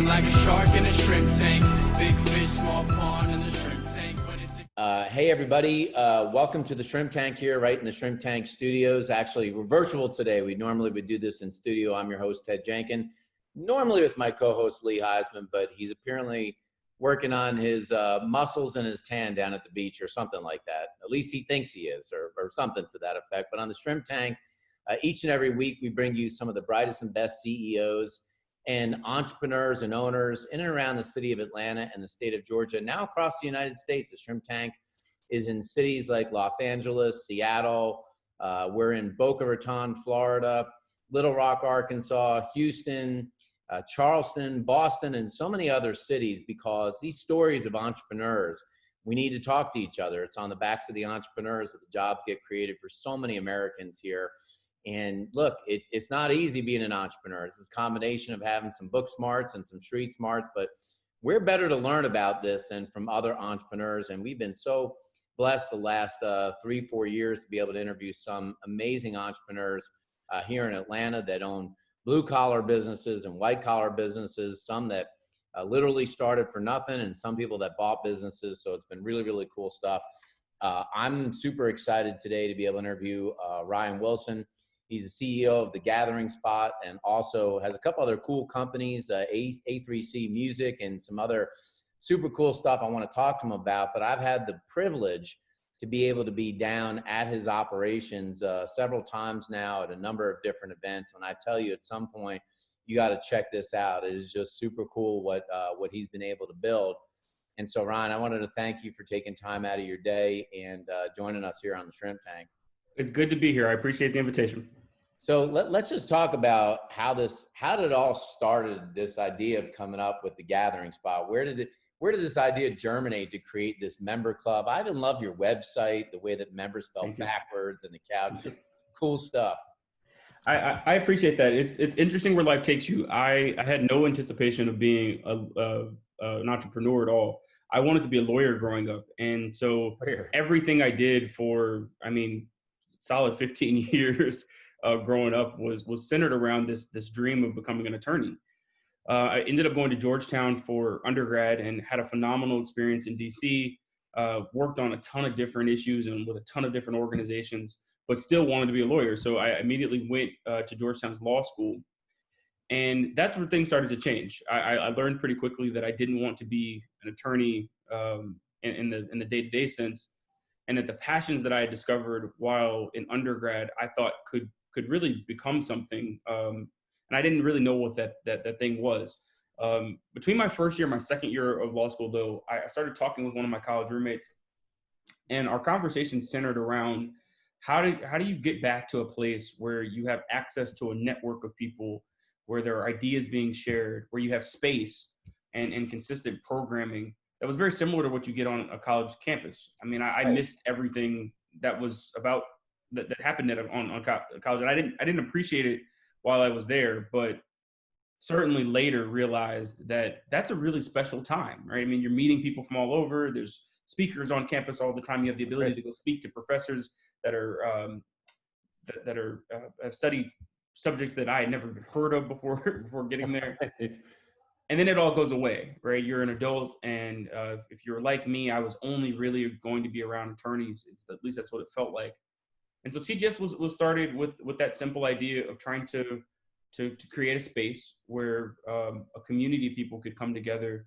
feeling like a shark in a shrimp tank. Big fish, small pond in the shrimp tank. Hey everybody, welcome to the Shrimp Tank here, right in the Shrimp Tank studios. Actually, we're virtual today. We normally would do this in studio. I'm your host, Ted Jenkin, normally with my co-host, Lee Heisman, but he's apparently working on his muscles and his tan down at the beach or something like that. At least he thinks he is, or something to that effect. But on the Shrimp Tank, each and every week, we bring you some of the brightest and best CEOs and entrepreneurs and owners in and around the city of Atlanta and the state of Georgia, now across the United States. The Shrimp Tank is in cities like Los Angeles, Seattle. We're in Boca Raton, Florida, Little Rock, Arkansas, Houston, Charleston, Boston, and so many other cities, because these stories of entrepreneurs, we need to talk to each other. It's on the backs of the entrepreneurs that the jobs get created for so many Americans here. And look, it's not easy being an entrepreneur. It's a combination of having some book smarts and some street smarts, but we're better to learn about this than from other entrepreneurs. And we've been so blessed the last 3-4 years to be able to interview some amazing entrepreneurs here in Atlanta that own blue collar businesses and white collar businesses, some that literally started for nothing, and some people that bought businesses. So it's been really, really cool stuff. I'm super excited today to be able to interview Ryan Wilson. He's the CEO of The Gathering Spot and also has a couple other cool companies, A3C Music and some other super cool stuff I want to talk to him about. But I've had the privilege to be able to be down at his operations several times now at a number of different events. When I tell you at some point, you got to check this out. It is just super cool what he's been able to build. And so, Ryan, I wanted to thank you for taking time out of your day and joining us here on the Shrimp Tank. It's good to be here. I appreciate the invitation. So let's just talk about how did it all started, this idea of coming up with The Gathering Spot. Where did this idea germinate to create this member club? I even love your website, the way that members spell backwards and the couch, just cool stuff. I appreciate that. It's interesting where life takes you. I had no anticipation of being an entrepreneur at all. I wanted to be a lawyer growing up. And so everything I did for, solid 15 years growing up was centered around this dream of becoming an attorney. I ended up going to Georgetown for undergrad and had a phenomenal experience in DC, worked on a ton of different issues and with a ton of different organizations, but still wanted to be a lawyer. So I immediately went to Georgetown's law school. And that's where things started to change. I learned pretty quickly that I didn't want to be an attorney in the day-to-day sense, and that the passions that I had discovered while in undergrad, I thought could really become something. And I didn't really know what that thing was. Between my first year and my second year of law school, though, I started talking with one of my college roommates, and our conversation centered around how do you get back to a place where you have access to a network of people, where there are ideas being shared, where you have space and consistent programming that was very similar to what you get on a college campus. I missed everything that was about that happened on college, and I didn't appreciate it while I was there, but certainly later realized that that's a really special time, right? You're meeting people from all over. There's speakers on campus all the time. You have the ability to go speak to professors that are have studied subjects that I had never even heard of before getting there. And then it all goes away, right? You're an adult, and if you're like me, I was only really going to be around attorneys. At least that's what it felt like. And so TGS was started with that simple idea of trying to create a space where a community of people could come together.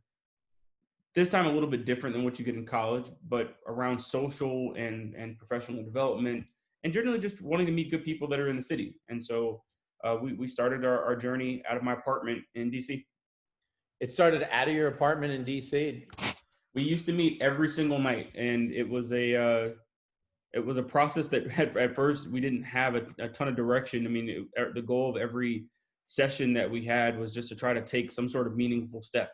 This time a little bit different than what you get in college, but around social and professional development, and generally just wanting to meet good people that are in the city. And so we started our journey out of my apartment in DC. It started out of your apartment in DC? We used to meet every single night, and it was a process that at first we didn't have a ton of direction. The goal of every session that we had was just to try to take some sort of meaningful step.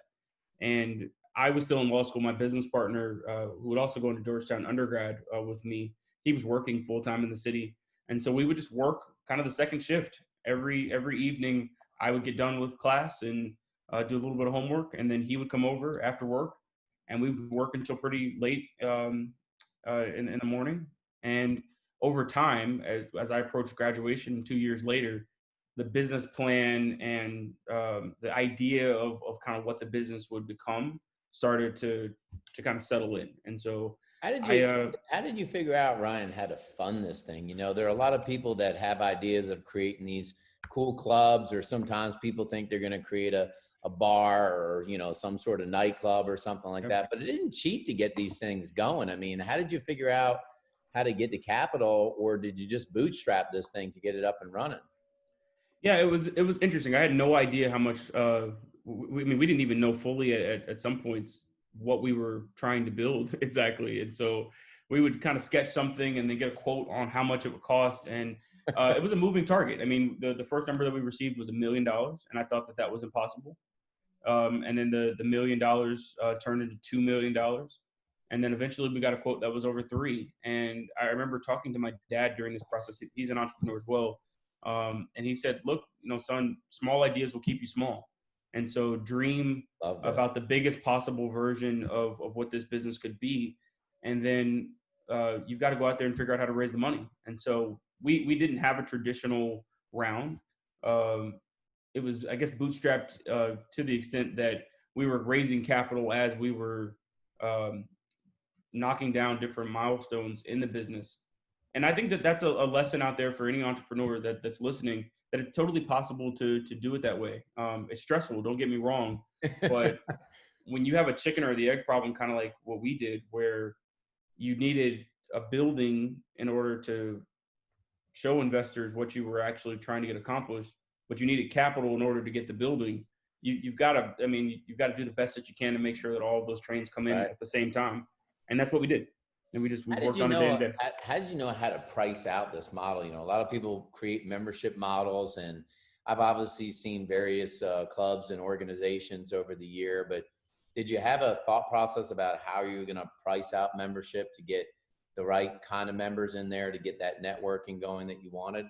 And I was still in law school. My business partner, who would also go into Georgetown undergrad with me, he was working full time in the city. And so we would just work kind of the second shift. Every evening I would get done with class and do a little bit of homework, and then he would come over after work, and we would work until pretty late in the morning. And over time, as I approached graduation 2 years later, the business plan and the idea of kind of what the business would become started to kind of settle in. And so How did I, you how did you figure out, Ryan, how to fund this thing? You know, there are a lot of people that have ideas of creating these cool clubs, or sometimes people think they're going to create a bar, or, you know, some sort of nightclub or something like that. But it isn't cheap to get these things going. I mean, how did you figure out how to get the capital, or did you just bootstrap this thing to get it up and running? Yeah, it was interesting. I had no idea how much. I mean, we didn't even know fully at some points what we were trying to build exactly, and so we would kind of sketch something and then get a quote on how much it would cost, and it was a moving target. I mean, the first number that we received was $1 million, and I thought that that was impossible. And then the $1 million turned into $2 million, and then eventually we got a quote that was over 3. And I remember talking to my dad during this process. He's an entrepreneur as well, and he said, "Look, you know, son, small ideas will keep you small, and so dream about the biggest possible version of what this business could be, and then you've got to go out there and figure out how to raise the money." And so we didn't have a traditional round. Um, it was, I guess, bootstrapped to the extent that we were raising capital as we were um, knocking down different milestones in the business. And I think that that's a lesson out there for any entrepreneur that's listening, that it's totally possible to do it that way. It's stressful, don't get me wrong, but when you have a chicken or the egg problem, kind of like what we did, where you needed a building in order to show investors what you were actually trying to get accomplished, but you needed capital in order to get the building. You've got to, I mean, you've got to do the best that you can to make sure that all of those trains come in Right. at the same time. And that's what we did. And we How did worked you on it day to know? day. How did you know how to price out this model? You know, a lot of people create membership models, and I've obviously seen various clubs and organizations over the year. But did you have a thought process about how you were going to price out membership to get the right kind of members in there to get that networking going that you wanted?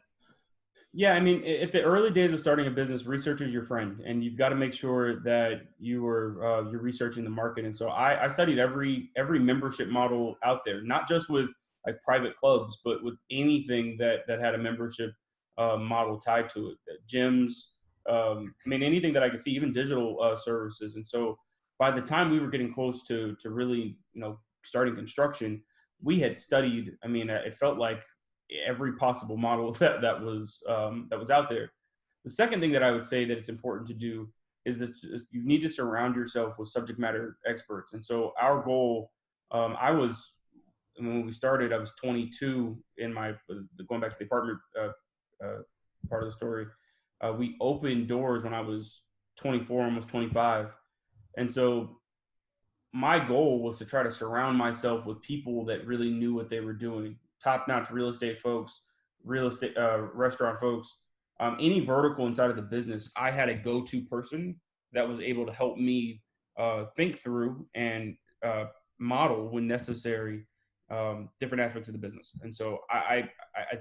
Yeah, I mean, at the early days of starting a business, research is your friend, and you've got to make sure that you're researching the market. And so I studied every membership model out there, not just with like private clubs, but with anything that had a membership model tied to it. Gyms, I mean, anything that I could see, even digital services. And so by the time we were getting close to really, you know, starting construction, we had studied. I mean, it felt like every possible model that was out there. The second thing that I would say that it's important to do is that you need to surround yourself with subject matter experts. And so our goal, when we started, I was 22 in my, going back to the apartment part of the story. We opened doors when I was 24, almost 25. And so my goal was to try to surround myself with people that really knew what they were doing. Top-notch real estate folks, restaurant folks, any vertical inside of the business. I had a go-to person that was able to help me think through and model when necessary different aspects of the business. And so I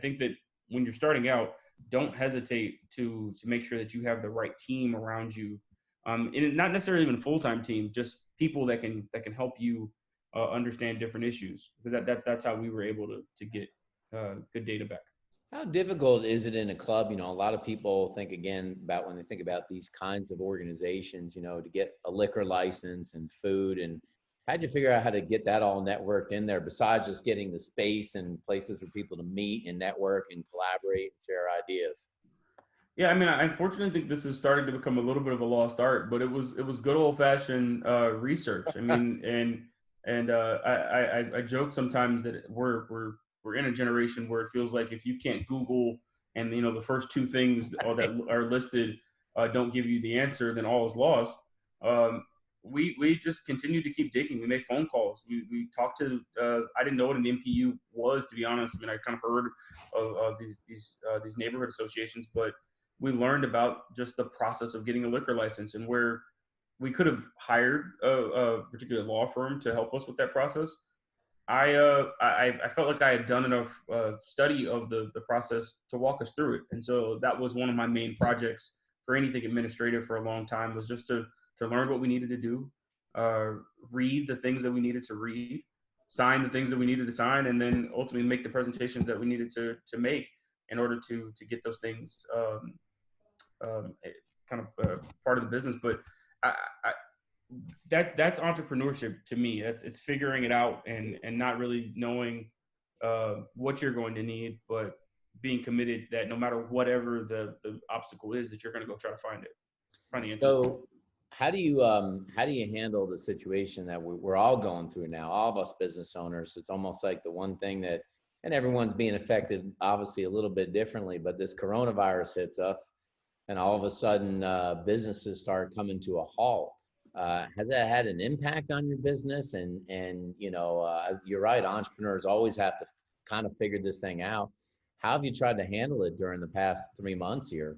think that when you're starting out, don't hesitate to make sure that you have the right team around you, and not necessarily even a full-time team, just people that can help you understand different issues, because that's how we were able to get good data back. How difficult is it in a club? You know, a lot of people think, again, about when they think about these kinds of organizations, you know, to get a liquor license and food. And how'd you figure out how to get that all networked in there, besides just getting the space and places for people to meet and network and collaborate and share ideas? Yeah, I mean, I unfortunately think this is starting to become a little bit of a lost art, but it was good old fashioned research. I mean, and I joke sometimes that we're in a generation where it feels like if you can't Google, and you know the first two things that are listed don't give you the answer, then all is lost. Um, we just continued to keep digging. We made phone calls. We talked to. I didn't know what an MPU was, to be honest. I mean, I kind of heard of these neighborhood associations, but we learned about just the process of getting a liquor license, and where we could have hired a particular law firm to help us with that process. I felt like I had done enough study of the process to walk us through it. And so that was one of my main projects for anything administrative for a long time, was just to learn what we needed to do, read the things that we needed to read, sign the things that we needed to sign, and then ultimately make the presentations that we needed to make in order to get those things part of the business. But I, I, that's entrepreneurship to me. It's figuring it out and not really knowing what you're going to need, but being committed that no matter whatever the obstacle is, that you're going to go try to find the answer. So how do you handle the situation that we're all going through now, all of us business owners? It's almost like the one thing that, and everyone's being affected obviously a little bit differently, but this coronavirus hits us and all of a sudden businesses start coming to a halt. Has that had an impact on your business? And you're right, entrepreneurs always have to kind of figure this thing out. How have you tried to handle it during the past 3 months here?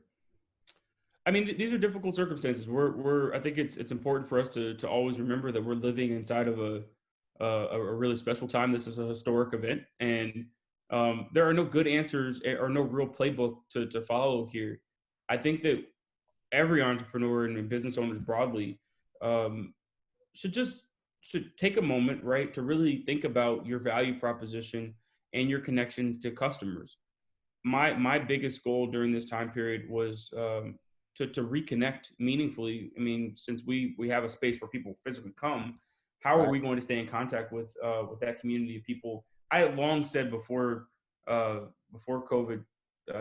I mean, these are difficult circumstances. I think it's important for us to always remember that we're living inside of a really special time. This is a historic event, and there are no good answers or no real playbook to follow here. I think that every entrepreneur and business owners broadly um, should take a moment, right, to really think about your value proposition and your connection to customers. My biggest goal during this time period was to reconnect meaningfully. I mean, since we have a space where people physically come, how are Right. we going to stay in contact with that community of people? I had long said before COVID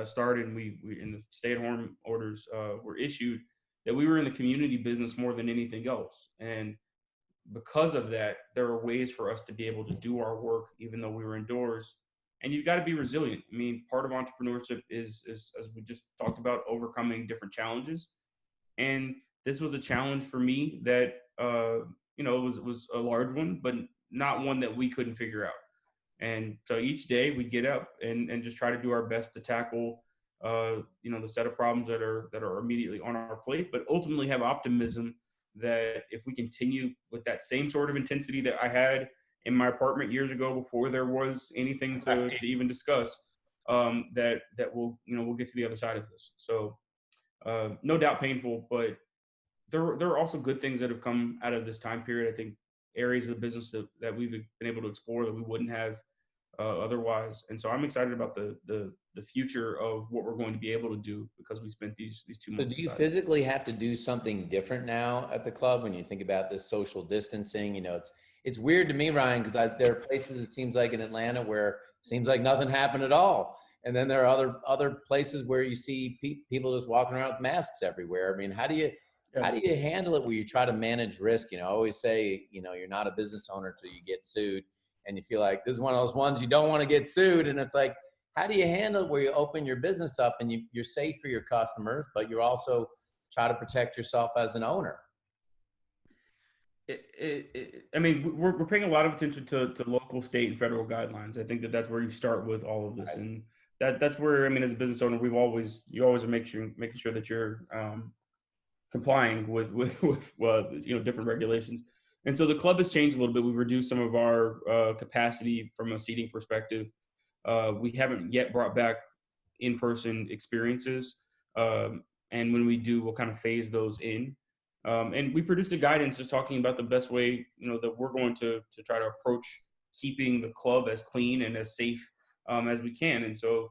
started and we and the stay-at-home orders were issued, that we were in the community business more than anything else. And because of that, there are ways for us to be able to do our work even though we were indoors. And you've got to be resilient. I mean, part of entrepreneurship is as we just talked about, overcoming different challenges. And this was a challenge for me that was a large one, but not one that we couldn't figure out. And so each day we get up and just try to do our best to tackle the set of problems that are immediately on our plate, but ultimately have optimism that if we continue with that same sort of intensity that I had in my apartment years ago before there was anything to even discuss, that we'll get to the other side of this. So no doubt painful, but there are also good things that have come out of this time period. I think areas of the business that we've been able to explore that we wouldn't have otherwise. And so I'm excited about the future of what we're going to be able to do because we spent these 2 So months do you inside. physically have to do something different now at the club when you think about this social distancing? It's weird to me, Ryan, because there are places it seems like in Atlanta where it seems like nothing happened at all, and then there are other places where you see people just walking around with masks everywhere. I mean, how do you Yeah. handle it where you try to manage risk? I always say, you're not a business owner till you get sued, and you feel like this is one of those ones you don't want to get sued, and it's like, how do you handle it where you open your business up and you're safe for your customers, but you're also try to protect yourself as an owner? I mean, we're paying a lot of attention to local, state, and federal guidelines. I think that's where you start with all of this, and that's where, I mean, as a business owner, you always are making sure that you're complying with different regulations. And so the club has changed a little bit. We've reduced some of our capacity from a seating perspective. We haven't yet brought back in-person experiences, and when we do, we'll kind of phase those in. And we produced a guidance just talking about the best way, that we're going to try to approach keeping the club as clean and as safe as we can. And so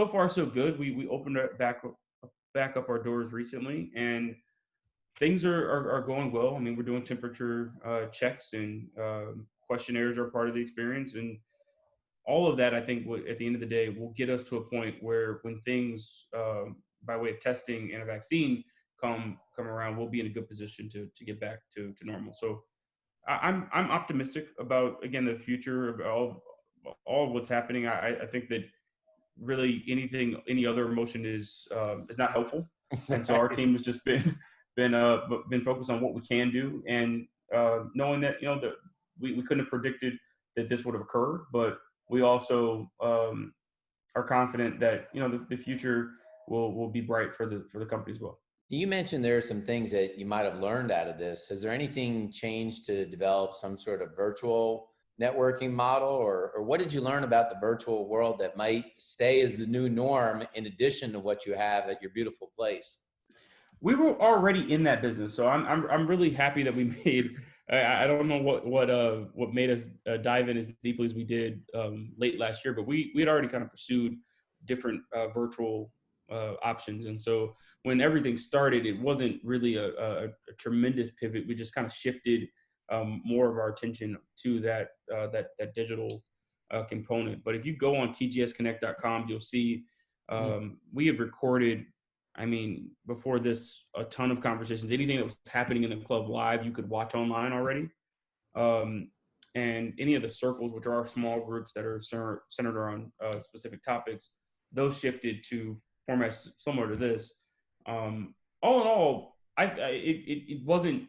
far so good. We opened it back up our doors recently, and things are going well. I mean, we're doing temperature checks, and questionnaires are part of the experience, and all of that, I think, at the end of the day, will get us to a point where when things, by way of testing and a vaccine, come around, we'll be in a good position to get back to normal. So I'm optimistic about, again, the future of all of what's happening. I think that really any other emotion is not helpful, and so our team has just been focused on what we can do, and knowing that that we couldn't have predicted that this would have occurred, but we also are confident that the future will be bright for the company as well. You mentioned there are some things that you might have learned out of this. Has there anything changed to develop some sort of virtual networking model, or what did you learn about the virtual world that might stay as the new norm in addition to what you have at your beautiful place? We were already in that business, so I'm really happy that we made. I don't know what made us dive in as deeply as we did late last year, but we had already kind of pursued different virtual options. And so when everything started, it wasn't really a tremendous pivot. We just kind of shifted more of our attention to that digital component. But if you go on tgsconnect.com, you'll see we have recorded, I mean, before this, a ton of conversations. Anything that was happening in the club live, you could watch online already. And any of the circles, which are our small groups that are centered around specific topics, those shifted to formats similar to this. All in all, it wasn't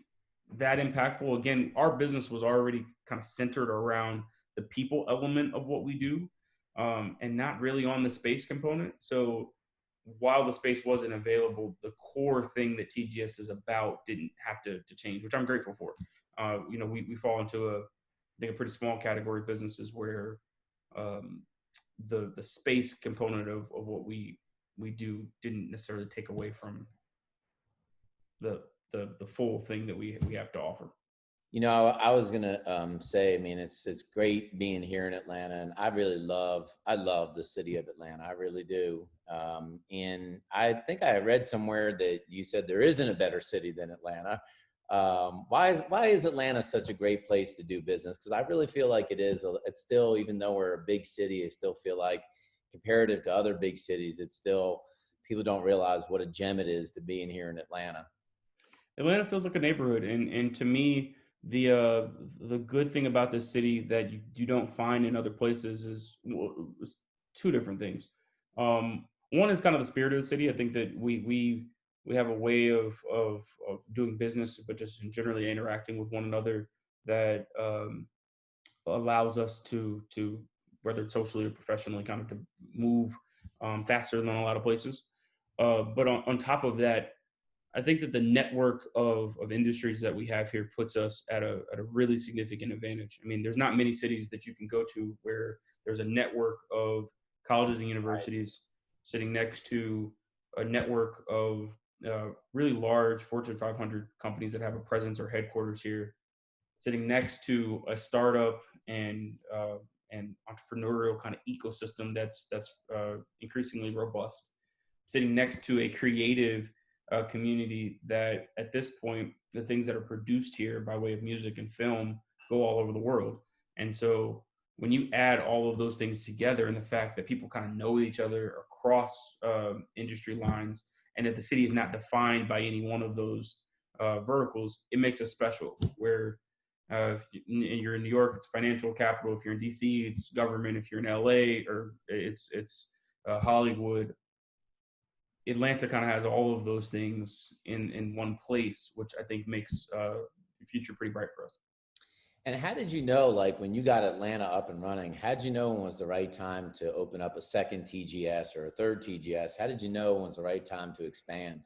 that impactful. Again, our business was already kind of centered around the people element of what we do, and not really on the space component. So while the space wasn't available, the core thing that TGS is about didn't have to change, which I'm grateful for. We fall into I think a pretty small category of businesses where the space component of what we do didn't necessarily take away from the full thing that we have to offer. I was gonna say, I mean, it's great being here in Atlanta, and I love the city of Atlanta. I really do. And I think I read somewhere that you said there isn't a better city than Atlanta. Why is Atlanta such a great place to do business? Because I really feel like it is. It's still, even though we're a big city, I still feel like comparative to other big cities, it's still, people don't realize what a gem it is to be in here in Atlanta. Atlanta feels like a neighborhood, and to me, the good thing about this city that you don't find in other places is, well, it's two different things. One is kind of the spirit of the city. I think that we have a way of doing business, but just in generally interacting with one another that allows us to whether it's socially or professionally, kind of to move faster than a lot of places. But on top of that, I think that the network of industries that we have here puts us at a really significant advantage. I mean, there's not many cities that you can go to where there's a network of colleges and universities sitting next to a network of really large Fortune 500 companies that have a presence or headquarters here, sitting next to a startup and entrepreneurial kind of ecosystem that's increasingly robust, sitting next to a creative community that at this point, the things that are produced here by way of music and film go all over the world. And so when you add all of those things together, and the fact that people kind of know each other across industry lines, and that the city is not defined by any one of those verticals, it makes us special. Where if you're in New York, it's financial capital. If you're in DC, it's government. If you're in LA, or it's Hollywood. Atlanta kind of has all of those things in one place, which I think makes the future pretty bright for us. And how did you know, like when you got Atlanta up and running, how did you know when was the right time to open up a second TGS or a third TGS? How did you know when was the right time to expand?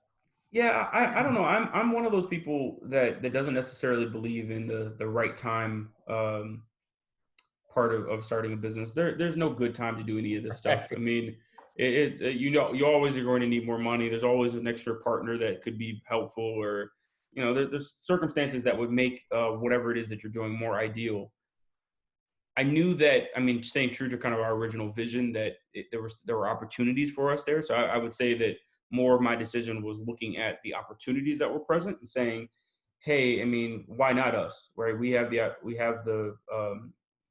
Yeah, I don't know. I'm one of those people that doesn't necessarily believe in the right time part of starting a business. There's no good time to do any of this stuff. I mean, it's you always are going to need more money. There's always an extra partner that could be helpful, or there's circumstances that would make whatever it is that you're doing more ideal. I knew that, I mean, staying true to kind of our original vision, that there were opportunities for us there. So I would say that more of my decision was looking at the opportunities that were present and saying, hey, I mean, why not us? Right? We have the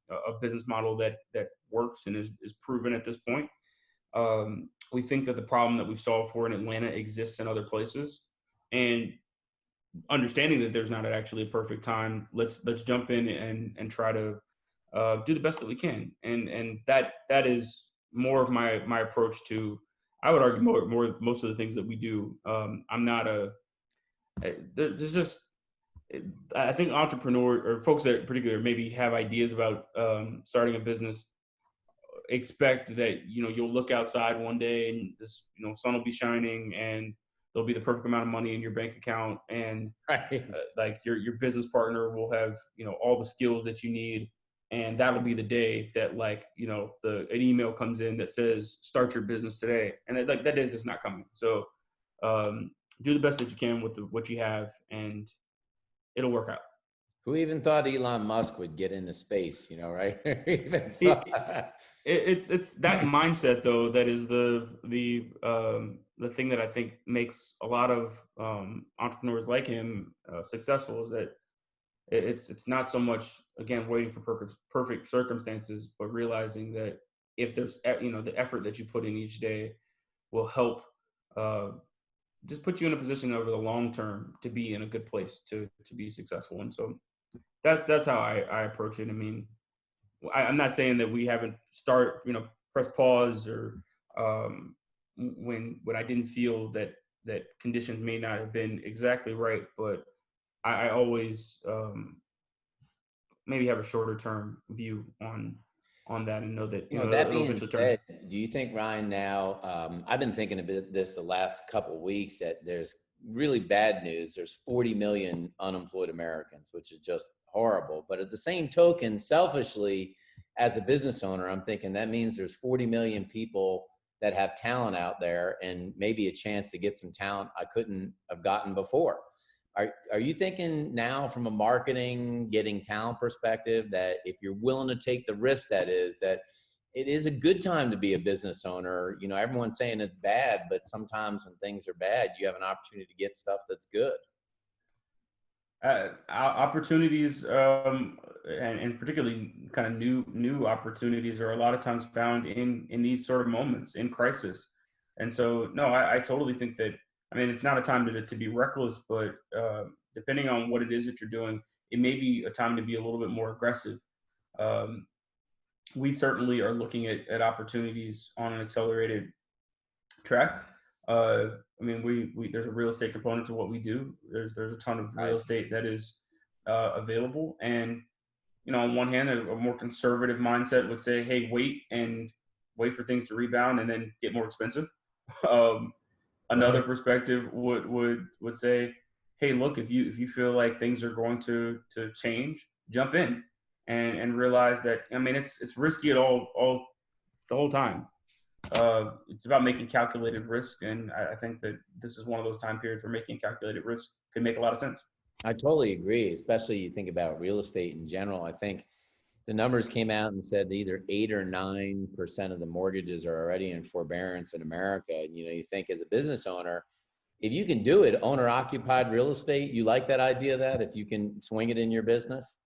a business model that works and is proven at this point. We think that the problem that we've solved for in Atlanta exists in other places, and understanding that there's not actually a perfect time, let's jump in and try to do the best that we can. And that is more of my approach to, I would argue, more most of the things that we do. I'm not there's just, I think entrepreneur or folks that particularly maybe have ideas about starting a business expect that you'll look outside one day and this sun will be shining and there'll be the perfect amount of money in your bank account, and like your business partner will have all the skills that you need, and that'll be the day that an email comes in that says start your business today, and that day is just not coming. So do the best that you can with what you have, and it'll work out. Who even thought Elon Musk would get into space, right? Who even It, thought? it's that mindset though that is the thing that I think makes a lot of entrepreneurs like him successful, is that it's not so much, again, waiting for perfect circumstances, but realizing that if there's the effort that you put in each day will help uh, just put you in a position over the long term to be in a good place to be successful. And so that's how I approach it. I mean, I'm not saying that we haven't press pause or when I didn't feel that conditions may not have been exactly right, but I always maybe have a shorter term view on that and know that That it'll being eventually turn. said, do you think, Ryan, now, I've been thinking about this the last couple of weeks, that there's really bad news. There's 40 million unemployed Americans, which is just horrible. But at the same token, selfishly, as a business owner, I'm thinking that means there's 40 million people that have talent out there and maybe a chance to get some talent I couldn't have gotten before. Are you thinking now, from a marketing, getting talent perspective, that if you're willing to take the risk, that it is a good time to be a business owner? Everyone's saying it's bad, but sometimes when things are bad, you have an opportunity to get stuff that's good. Opportunities, and particularly kind of new opportunities, are a lot of times found in these sort of moments, in crisis. And so, no, I totally think that. I mean, it's not a time to be reckless, but depending on what it is that you're doing, it may be a time to be a little bit more aggressive. Um, we certainly are looking at opportunities on an accelerated track. I mean, we there's a real estate component to what we do. There's a ton of real estate that is available, and on one hand, a more conservative mindset would say, "Hey, wait for things to rebound and then get more expensive." Um, Another perspective would say, "Hey, look, if you feel like things are going to change, jump in and realize that, I mean, it's risky at all the whole time. It's about making calculated risk, and I think that this is one of those time periods where making calculated risk can make a lot of sense." I totally agree, especially you think about real estate in general. I think the numbers came out and said that either 8 or 9% of the mortgages are already in forbearance in America. And, you think, as a business owner, if you can do it, owner occupied real estate, you like that idea, that if you can swing it in your business?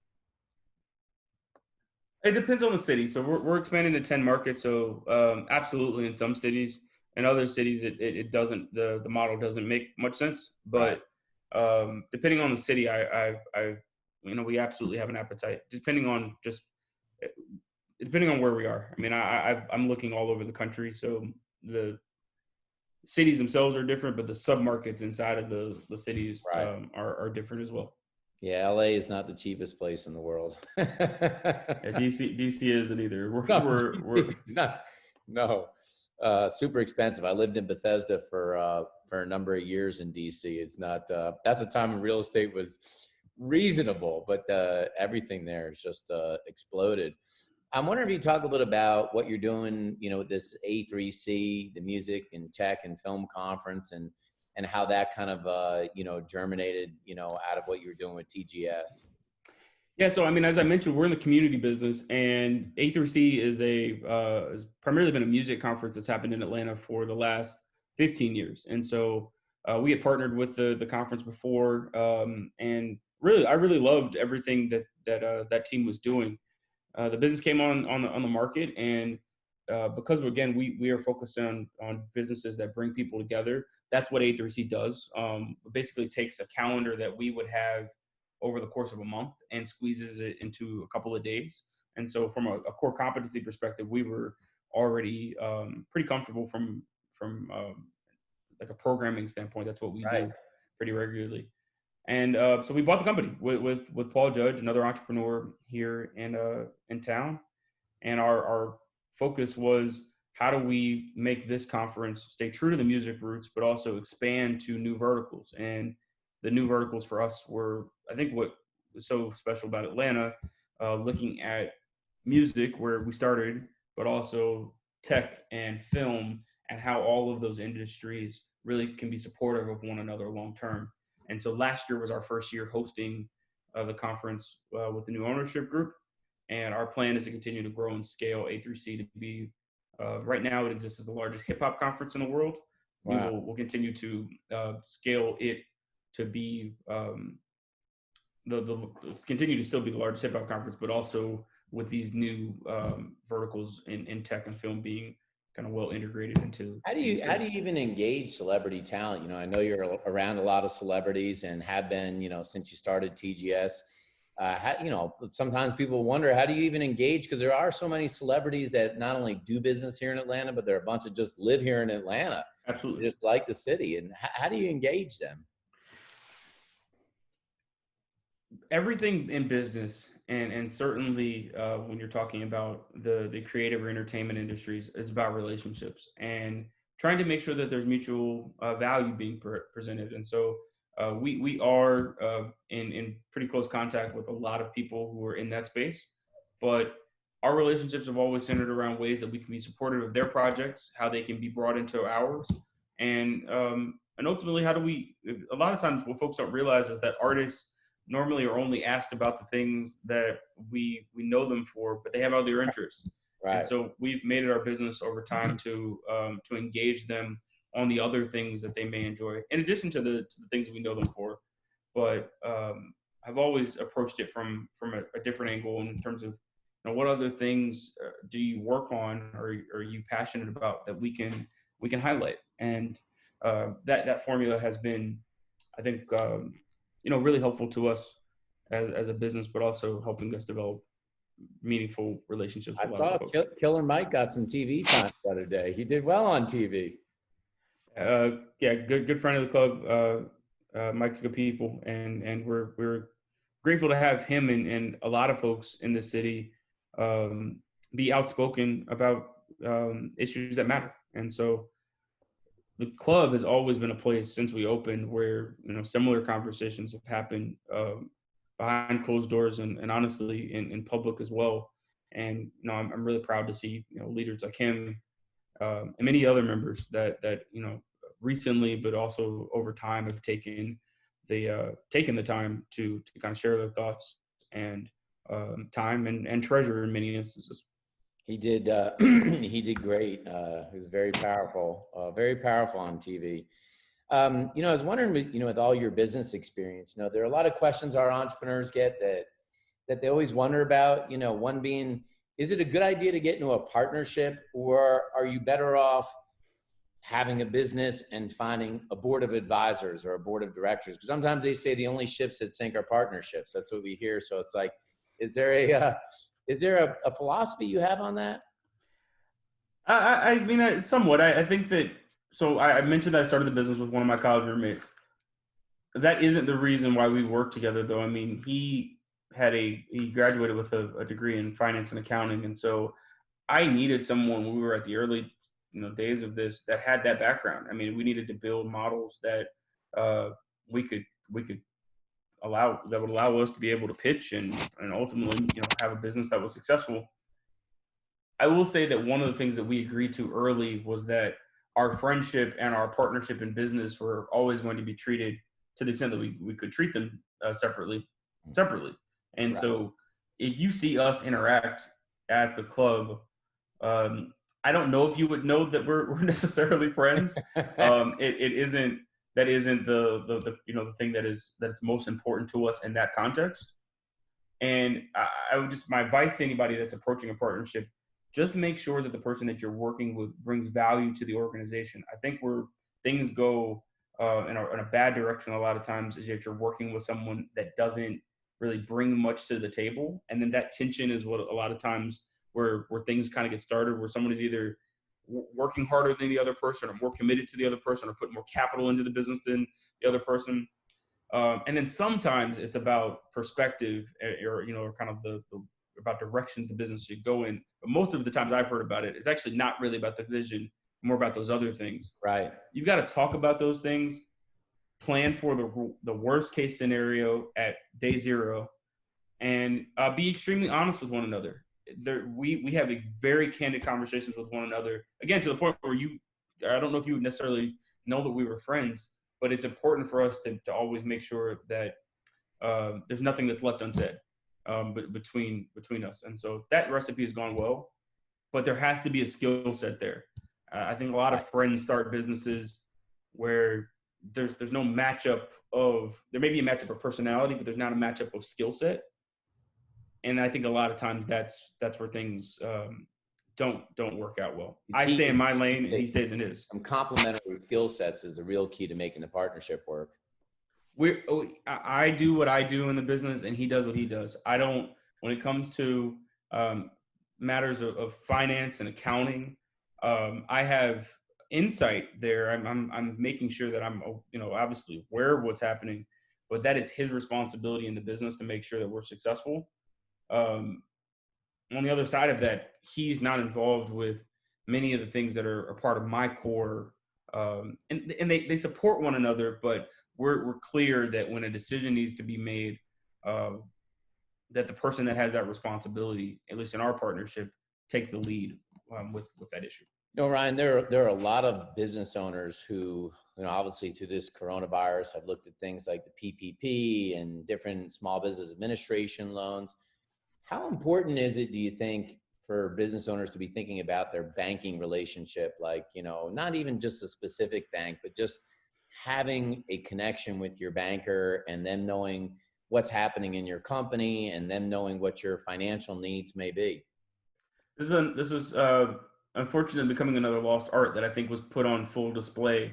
It depends on the city. So we're expanding to 10 markets. So absolutely, in some cities. In other cities, it doesn't, the model doesn't make much sense. Right. But depending on the city, we absolutely have an appetite. Depending on where we are. I mean, I'm looking all over the country. So the cities themselves are different, but the submarkets inside of the cities Right. are different as well. Yeah, LA is not the cheapest place in the world. Yeah, DC isn't either. It's not. No, super expensive. I lived in Bethesda for a number of years in DC. It's not. That's a time when real estate was reasonable, but everything there has just exploded. I'm wondering if you talk a little bit about what you're doing, with this A3C, the Music and Tech and Film Conference, and how that kind of, germinated, out of what you were doing with TGS. Yeah, so I mean, as I mentioned, we're in the community business, and A3C has primarily been a music conference that's happened in Atlanta for the last 15 years. And so we had partnered with the conference before, and I really loved everything that team was doing. The business came on the market, and because again we are focused on businesses that bring people together. That's what A3C does. Basically takes a calendar that we would have over the course of a month and squeezes it into a couple of days. And so from a core competency perspective, we were already pretty comfortable from like a programming standpoint. That's what we do pretty regularly. And so we bought the company with Paul Judge, another entrepreneur here in town. And our focus was, how do we make this conference stay true to the music roots, but also expand to new verticals? And the new verticals for us were, I think, what was so special about Atlanta, looking at music where we started, but also tech and film, and how all of those industries really can be supportive of one another long term. And so last year was our first year hosting the conference with the new ownership group. And our plan is to continue to grow and scale A3C to be, right now it exists as the largest hip hop conference in the world. Wow. We'll continue to scale it to be the continue to still be the largest hip hop conference, but also with these new verticals in tech and film being kind of well integrated into. How do you even engage celebrity talent? You know, I know you're around a lot of celebrities and have been, you know, since you started TGS. You know, sometimes people wonder, how do you even engage? Because there are so many celebrities that not only do business here in Atlanta, but there are a bunch that just live here in Atlanta. Absolutely. They just like the city. And how do you engage them? Everything in business, and certainly when you're talking about the creative or entertainment industries, is about relationships and trying to make sure that there's mutual value being presented. And so we are in pretty close contact with a lot of people who are in that space, but our relationships have always centered around ways that we can be supportive of their projects, how they can be brought into ours, and ultimately how do we. A lot of times, what folks don't realize is that artists normally are only asked about the things that we know them for, but they have other interests. Right. And so we've made it our business over time to engage them on the other things that they may enjoy, in addition to the things that we know them for. But I've always approached it from a different angle in terms of, you know, what other things do you work on, or are you passionate about that we can highlight? And that formula has been, I think, you know, really helpful to us as a business, but also helping us develop meaningful relationships with I a lot saw of folks. Killer Mike got some TV time the other day. He did well on TV. Yeah, good friend of the club. Mike's good people, and we're grateful to have him and a lot of folks in the city be outspoken about issues that matter. And so the club has always been a place since we opened where, you know, similar conversations have happened behind closed doors and honestly in public as well. And, you know, I'm really proud to see, you know, leaders like him and many other members that you know, recently, but also over time, have taken the time to kind of share their thoughts and time and treasure in many instances. He did. He did great. He was very powerful on TV. You know, I was wondering, you know, with all your business experience, you know, there are a lot of questions our entrepreneurs get that they always wonder about. You know, one being, is it a good idea to get into a partnership, or are you better off having a business and finding a board of advisors or a board of directors? Because sometimes they say the only ships that sink are partnerships. That's what we hear. So it's like, is there a philosophy you have on that? I mean, somewhat. I think that, so I mentioned I started the business with one of my college roommates. That isn't the reason why we work together, though. I mean, he graduated with a degree in finance and accounting. And so I needed someone when we were at the early, you know, days of this that had that background. I mean, we needed to build models that we could that would allow us to be able to pitch and ultimately, you know, have a business that was successful. I will say that one of the things that we agreed to early was that our friendship and our partnership in business were always going to be treated, to the extent that we could treat them separately. And Right. so if you see us interact at the club, I don't know if you would know that we're necessarily friends. It isn't, that isn't the you know, the thing that's most important to us in that context. And I would just, my advice to anybody that's approaching a partnership, just make sure that the person that you're working with brings value to the organization. I think where things go in a bad direction a lot of times is that you're working with someone that doesn't really bring much to the table. And then that tension is what a lot of times where things kind of get started, where someone is either working harder than the other person, or more committed to the other person, or putting more capital into the business than the other person. And then sometimes it's about perspective, or, you know, or kind of the about direction the business should go in. But most of the times I've heard about it, it's actually not really about the vision, more about those other things. Right. You've got to talk about those things, plan for the worst case scenario at day zero, and be extremely honest with one another. We have a very candid conversations with one another. Again, to the point where I don't know if you would necessarily know that we were friends, but it's important for us to always make sure that there's nothing that's left unsaid, but between us. And so that recipe has gone well, but there has to be a skill set there. I think a lot of friends start businesses where there's no matchup of, there may be a matchup of personality, but there's not a matchup of skill set. And I think a lot of times that's where things don't work out well. I stay in my lane and he stays in his. Some complementary skill sets is the real key to making the partnership work. I do what I do in the business and he does what he does. I don't, when it comes to matters of finance and accounting, I have insight there. I'm making sure that I'm, obviously aware of what's happening, but that is his responsibility in the business to make sure that we're successful. On the other side of that, he's not involved with many of the things that are a part of my core, and they support one another, but we're clear that when a decision needs to be made, that the person that has that responsibility, at least in our partnership, takes the lead with that issue. Ryan, there are a lot of business owners who, obviously through this coronavirus have looked at things like the PPP and different small business administration loans. How important is it, do you think, for business owners to be thinking about their banking relationship? Like, not even just a specific bank, but just having a connection with your banker and them knowing what's happening in your company and them knowing what your financial needs may be. This is unfortunately becoming another lost art that I think was put on full display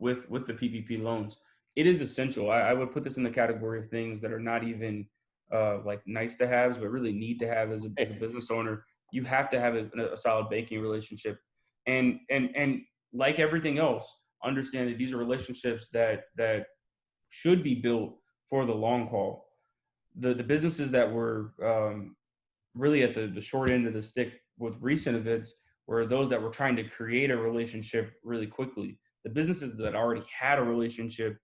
with the PPP loans. It is essential. I would put this in the category of things that are not even like nice to haves, but really need to have as a business owner. You have to have a solid banking relationship, and like everything else, understand that these are relationships that should be built for the long haul. The businesses that were really at the short end of the stick with recent events were those that were trying to create a relationship really quickly. The businesses that already had a relationship,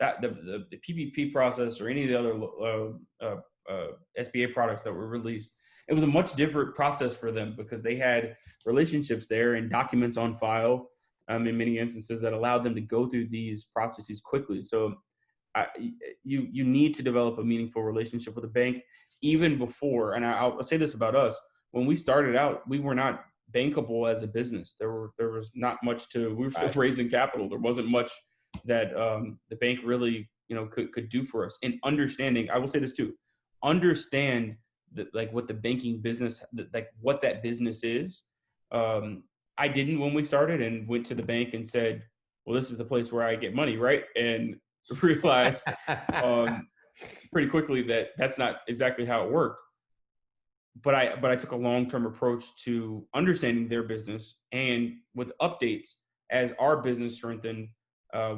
that the PPP process or any of the other SBA products that were released, it was a much different process for them because they had relationships there and documents on file in many instances that allowed them to go through these processes quickly. So you need to develop a meaningful relationship with a bank even before, and I'll say this about us, when we started out, we were not bankable as a business. There was not much we were still raising capital. There wasn't much that the bank really, could do for us. And understanding, I will say this too, understand that, like, what the banking business, like what that business is. I didn't when we started and went to the bank and said, well, this is the place where I get money, right? And realized pretty quickly that that's not exactly how it worked. But I took a long-term approach to understanding their business, and with updates as our business strengthened,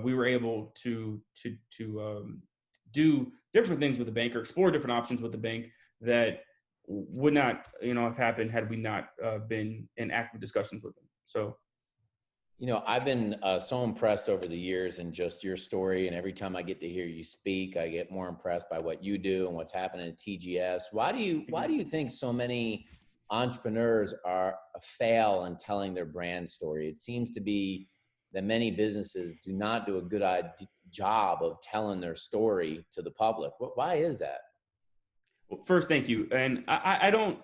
we were able to do different things with the bank or explore different options with the bank that would not, have happened had we not been in active discussions with them. So, I've been so impressed over the years and just your story. And every time I get to hear you speak, I get more impressed by what you do and what's happening at TGS. Why do you think so many entrepreneurs fail in telling their brand story? It seems to be that many businesses do not do a good job of telling their story to the public. Why is that? Well, first, thank you. And I don't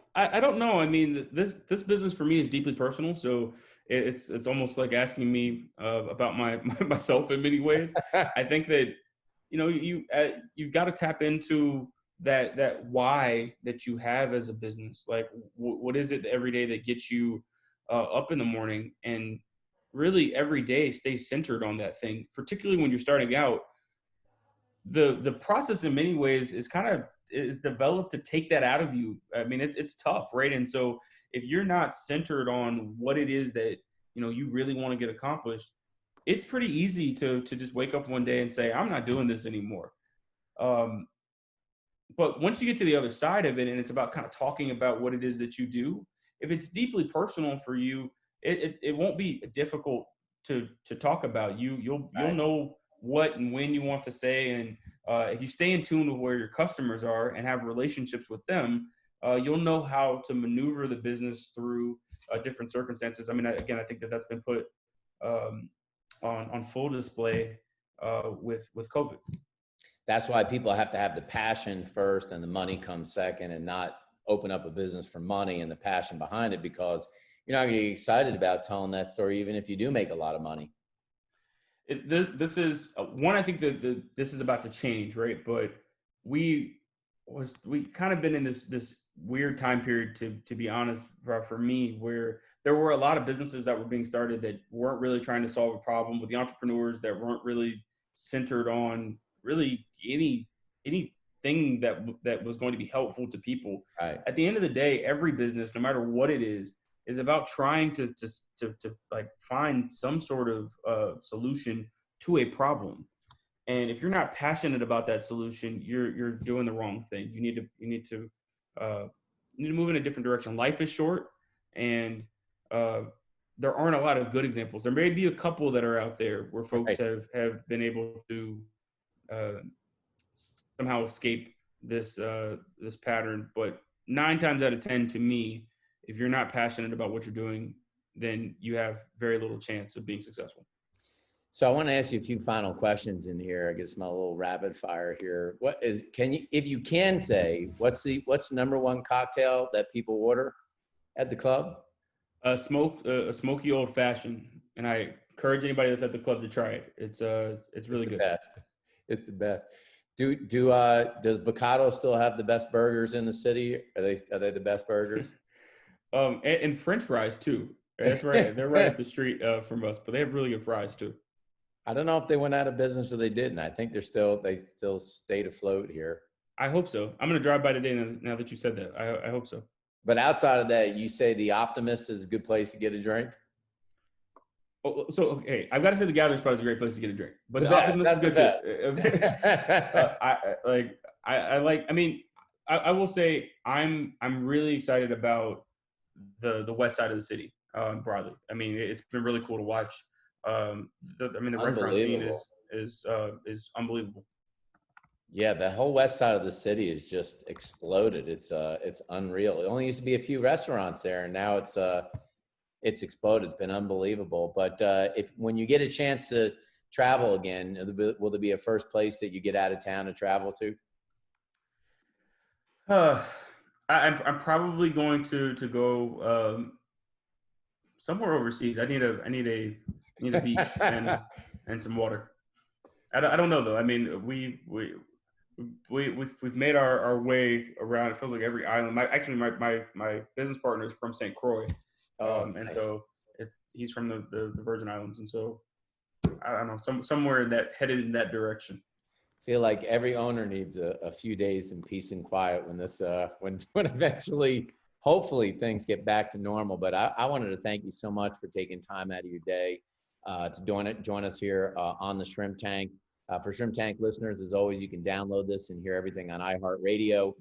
know. I mean, this business for me is deeply personal. So it's almost like asking me about myself in many ways. I think that, you've got to tap into that why that you have as a business. Like, what is it every day that gets you up in the morning, and really every day stay centered on that thing, particularly when you're starting out. The process in many ways is developed to take that out of you. I mean, it's tough, right? And so if you're not centered on what it is that, you really want to get accomplished, it's pretty easy to just wake up one day and say, I'm not doing this anymore. But once you get to the other side of it, and it's about kind of talking about what it is that you do, if it's deeply personal for you, it won't be difficult to talk about. You'll know what and when you want to say, and if you stay in tune with where your customers are and have relationships with them, you'll know how to maneuver the business through different circumstances. I mean, I think that's been put on full display with COVID. that's why people have to have the passion first and the money comes second, and not open up a business for money and the passion behind it, because you're not going to get excited about telling that story, even if you do make a lot of money. This is one. I think that this is about to change, right? But we kind of been in this weird time period, to be honest, for me, where there were a lot of businesses that were being started that weren't really trying to solve a problem, with the entrepreneurs that weren't really centered on really anything that was going to be helpful to people. Right. At the end of the day, every business, no matter what it is about trying to like find some sort of solution to a problem. And if you're not passionate about that solution, you're doing the wrong thing. You need to move in a different direction. Life is short, and there aren't a lot of good examples. There may be a couple that are out there where folks have been able to somehow escape this pattern. But 9 times out of 10, to me, if you're not passionate about what you're doing, then you have very little chance of being successful. So I want to ask you a few final questions in here. I guess my little rapid fire here. If you can say, what's the number one cocktail that people order at the club? A smoky old fashioned, and I encourage anybody that's at the club to try it. It's really good. It's the best. Does Bocado still have the best burgers in the city? Are they the best burgers? And French fries too. That's right. They're right up the street from us, but they have really good fries too. I don't know if they went out of business or they didn't. I think they still stayed afloat here. I hope so. I'm going to drive by today now that you said that. I hope so. But outside of that, you say the Optimist is a good place to get a drink? Oh, so, okay, I've got to say the Gathering Spot is a great place to get a drink. But the Optimist is good too. I will say I'm really excited about the west side of the city broadly. I mean, it's been really cool to watch. The restaurant scene is unbelievable. Yeah, the whole west side of the city is just exploded. It's unreal. It only used to be a few restaurants there, and now it's exploded. It's been unbelievable. But when you get a chance to travel again, will there be a first place that you get out of town to travel to? I'm probably going to go somewhere overseas. I need a beach and some water. I don't know though. I mean, we've made our way around. It feels like every island. My business partner is from St. Croix, nice. So he's from the Virgin Islands, and so I don't know, somewhere headed in that direction. I feel like every owner needs a few days in peace and quiet when this when eventually, hopefully, things get back to normal. But I wanted to thank you so much for taking time out of your day to join us here on the Shrimp Tank. For Shrimp Tank listeners, as always, you can download this and hear everything on iHeartRadio.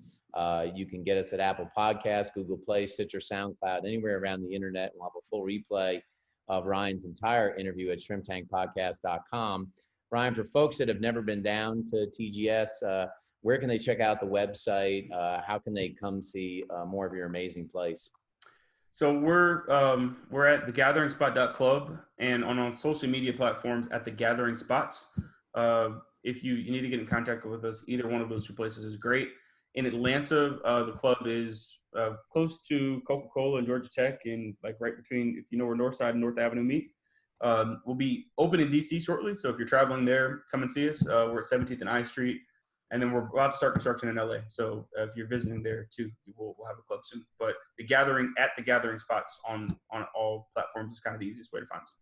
You can get us at Apple Podcasts, Google Play, Stitcher, SoundCloud, anywhere around the internet. We'll have a full replay of Ryan's entire interview at shrimptankpodcast.com. Ryan, for folks that have never been down to TGS, where can they check out the website? How can they come see more of your amazing place? So we're at thegatheringspot.club and on social media platforms at The Gathering Spots. If you need to get in contact with us, either one of those two places is great. In Atlanta, the club is close to Coca-Cola and Georgia Tech, and like right between, if you know where Northside and North Avenue meet. We'll be open in DC shortly, so if you're traveling there, come and see us. We're at 17th and I Street, and then we're about to start construction in LA. So if you're visiting there too, we'll have a club soon. But the Gathering Spots on all platforms is kind of the easiest way to find us.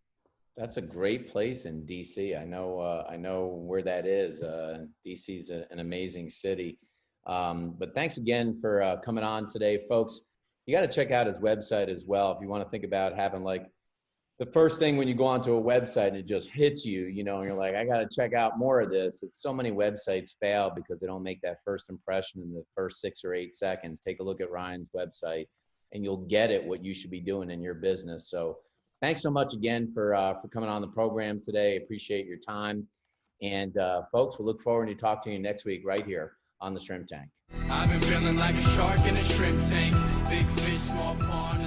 That's a great place in DC. I know where that is. DC is an amazing city. But thanks again for coming on today, folks. You got to check out his website as well if you want to think about having like the first thing when you go onto a website and it just hits you, and you're like, I got to check out more of this. It's so many websites fail because they don't make that first impression in the first 6 or 8 seconds. Take a look at Ryan's website and you'll get it, what you should be doing in your business. So thanks so much again for coming on the program today. Appreciate your time. And folks, we'll look forward to talk to you next week right here on the Shrimp Tank. I've been feeling like a shark in a shrimp tank. Big fish, small pond.